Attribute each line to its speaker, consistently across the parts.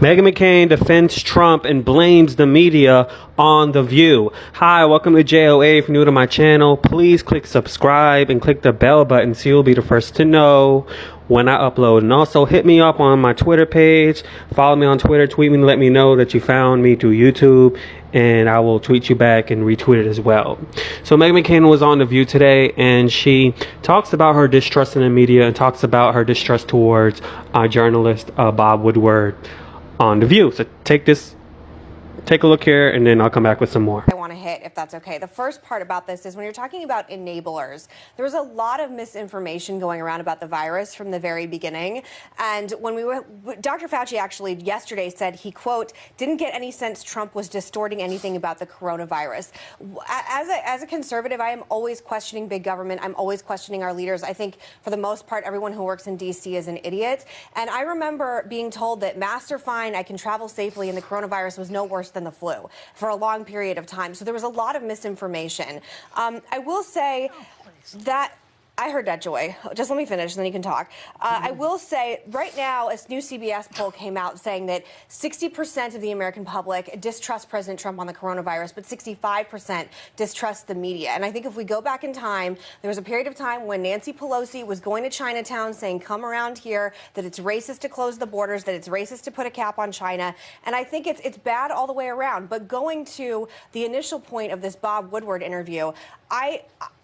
Speaker 1: Meghan McCain defends Trump and blames the media on The View. Hi, welcome to JOA. If you're new to my channel, please click subscribe and click the bell button so you'll be the first to know when I upload. And also hit me up on my Twitter page. Follow me on Twitter. Tweet me to let me know that you found me through YouTube, and I will tweet you back and retweet it as well. So Meghan McCain was on The View today, and she talks about her distrust in the media and talks about her distrust towards journalist Bob Woodward on The View. So take a look here, and then I'll come back with some more.
Speaker 2: I want to hit, if that's okay. The first part about this is when you're talking about enablers, there was a lot of misinformation going around about the virus from the very beginning. And when Dr. Fauci actually yesterday said he, quote, didn't get any sense Trump was distorting anything about the coronavirus. As a conservative, I am always questioning big government. I'm always questioning our leaders. I think for the most part, everyone who works in D.C. is an idiot. And I remember being told that masks are fine, I can travel safely, and the coronavirus was no worse than the flu for a long period of time. So there was a lot of misinformation. I will say that I heard that, Joy. Just let me finish, and then you can talk. I will say, right now, a new CBS poll came out saying that 60% of the American public distrust President Trump on the coronavirus, but 65% distrust the media. And I think if we go back in time, there was a period of time when Nancy Pelosi was going to Chinatown saying, come around here, that it's racist to close the borders, that it's racist to put a cap on China. And I think it's bad all the way around. But going to the initial point of this Bob Woodward interview,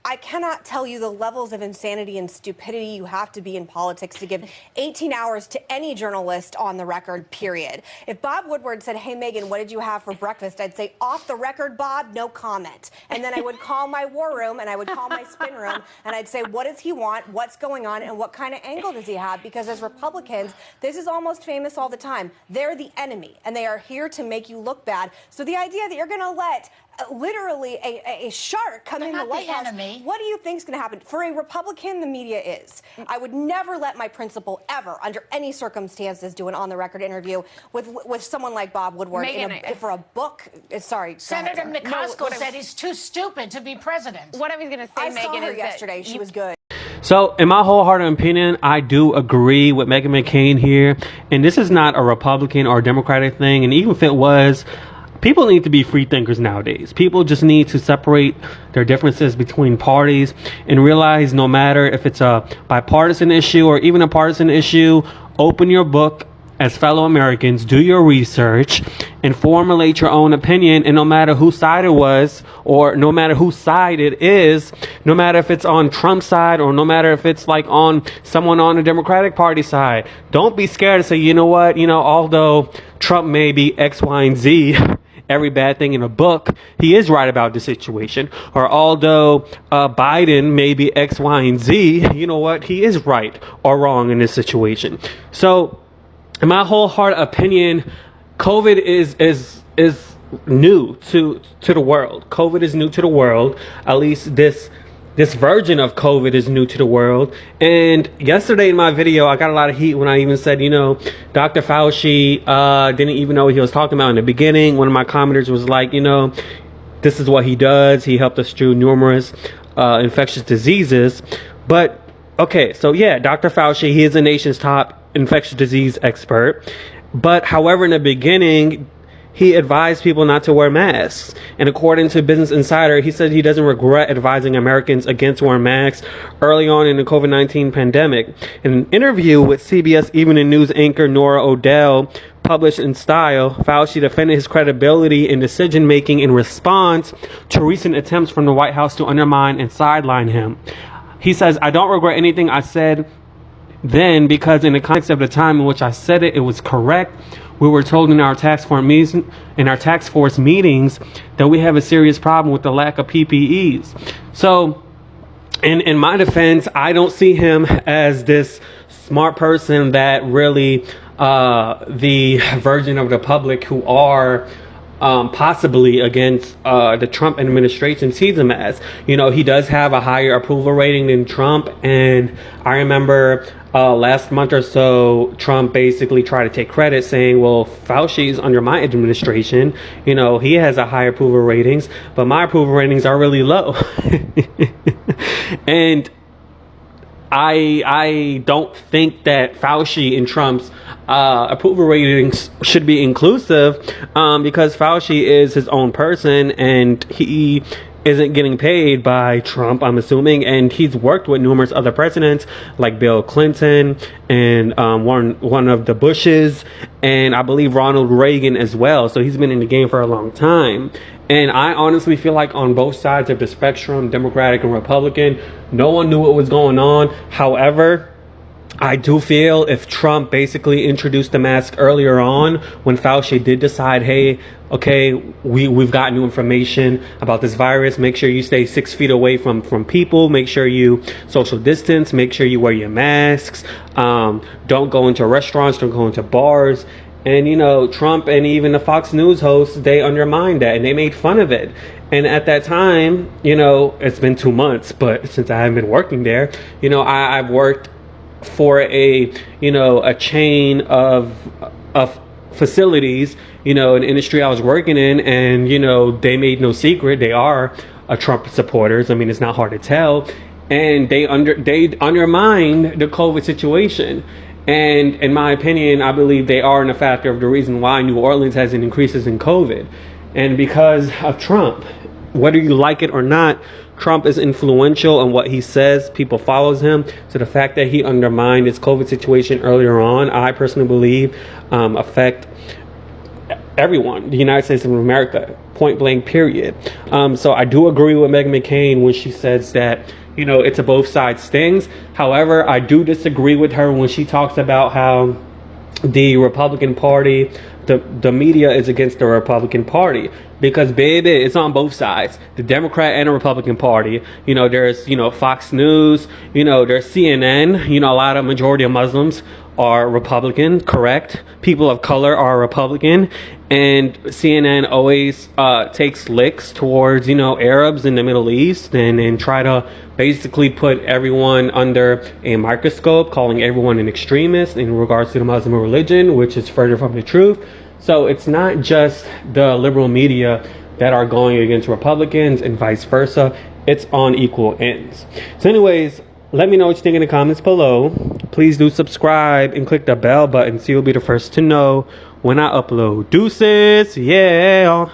Speaker 2: I cannot tell you the levels of insanity and stupidity you have to be in politics to give 18 hours to any journalist on the record, period. If Bob Woodward said, hey, Meghan, what did you have for breakfast? I'd say, off the record, Bob, no comment. And then I would call my war room and I would call my spin room and I'd say, what does he want? What's going on? And what kind of angle does he have? Because as Republicans, this is almost famous all the time. They're the enemy and they are here to make you look bad. So the idea that you're going to let literally a shark come in the White House. What do you think is going to happen? For a Republican, the media is. I would never let my principal ever, under any circumstances, do an on-the-record interview with someone like Bob Woodward for a book. Sorry,
Speaker 3: Senator McCaskill said he's too stupid to be president.
Speaker 4: What I was going to say,
Speaker 2: I
Speaker 4: Meghan,
Speaker 2: saw her
Speaker 4: is
Speaker 2: yesterday. She was good.
Speaker 1: So, in my wholehearted opinion, I do agree with Meghan McCain here. And this is not a Republican or Democratic thing. And even if it was, people need to be free thinkers nowadays. People just need to separate their differences between parties and realize no matter if it's a bipartisan issue or even a partisan issue, open your book as fellow Americans, do your research, and formulate your own opinion. And no matter whose side it was, or no matter whose side it is, no matter if it's on Trump's side or no matter if it's like on someone on the Democratic Party side, don't be scared to say, you know what, although Trump may be X, Y, and Z, every bad thing in a book, he is right about the situation. Or although Biden may be X, Y, and Z, you know what? He is right or wrong in this situation. So, in my wholehearted opinion, COVID is new to the world. COVID is new to the world. At least this version of COVID is new to the world. And yesterday in my video, I got a lot of heat when I even said, Dr. Fauci didn't even know what he was talking about in the beginning. One of my commenters was like, this is what he does. He helped us through numerous infectious diseases. But, okay, so yeah, Dr. Fauci, he is the nation's top infectious disease expert. But, however, in the beginning, he advised people not to wear masks. And according to Business Insider, he said he doesn't regret advising Americans against wearing masks early on in the COVID-19 pandemic. In an interview with CBS Evening News anchor Norah O'Dell, published in Style, Fauci defended his credibility in decision-making in response to recent attempts from the White House to undermine and sideline him. He says, I don't regret anything I said then, because in the context of the time in which I said it, it was correct. We were told in our task force meetings that we have a serious problem with the lack of PPEs. So, in my defense, I don't see him as this smart person that really the version of the public who are possibly against the Trump administration sees him as. He does have a higher approval rating than Trump, and I remember last month or so, Trump basically tried to take credit saying, well, Fauci's under my administration, he has a high approval ratings, but my approval ratings are really low. And I don't think that Fauci and Trump's approval ratings should be inclusive, because Fauci is his own person and he isn't getting paid by Trump, I'm assuming, and he's worked with numerous other presidents like Bill Clinton and one of the Bushes, and I believe Ronald Reagan as well. So he's been in the game for a long time. And I honestly feel like on both sides of the spectrum, Democratic and Republican, no one knew what was going on. However, I do feel if Trump basically introduced the mask earlier on, when Fauci did decide, hey, okay, we've got new information about this virus, make sure you stay 6 feet away from people, make sure you social distance, make sure you wear your masks, don't go into restaurants, don't go into bars. And, you know, Trump and even the Fox News hosts, they undermined that and they made fun of it. And at that time, you know, it's been 2 months, but since I haven't been working there, you know, I've worked for a chain of facilities, you know, an industry I was working in, and, you know, they made no secret they are Trump supporters. I mean, it's not hard to tell. And they undermined the COVID situation. And in my opinion, I believe they are in a factor of the reason why New Orleans has an increases in COVID. And because of Trump, whether you like it or not, Trump is influential in what he says. People follows him. So the fact that he undermined his COVID situation earlier on, I personally believe affect everyone, the United States of America, point blank, period. So I do agree with Meghan McCain when she says that, you know, it's a both sides things. However, I do disagree with her when she talks about how the Republican Party, the media is against the Republican Party, because baby, it's on both sides, the Democrat and the Republican Party. You know, there's, you know, Fox News, you know, there's CNN, you know, a lot of majority of Muslims are Republican, correct? People of color are Republican, and CNN always takes licks towards, you know, Arabs in the Middle East and try to basically put everyone under a microscope, calling everyone an extremist in regards to the Muslim religion, which is further from the truth. So it's not just the liberal media that are going against Republicans and vice versa. It's on equal ends. So anyways, let me know what you think in the comments below. Please do subscribe and click the bell button so you'll be the first to know when I upload. Deuces, yeah.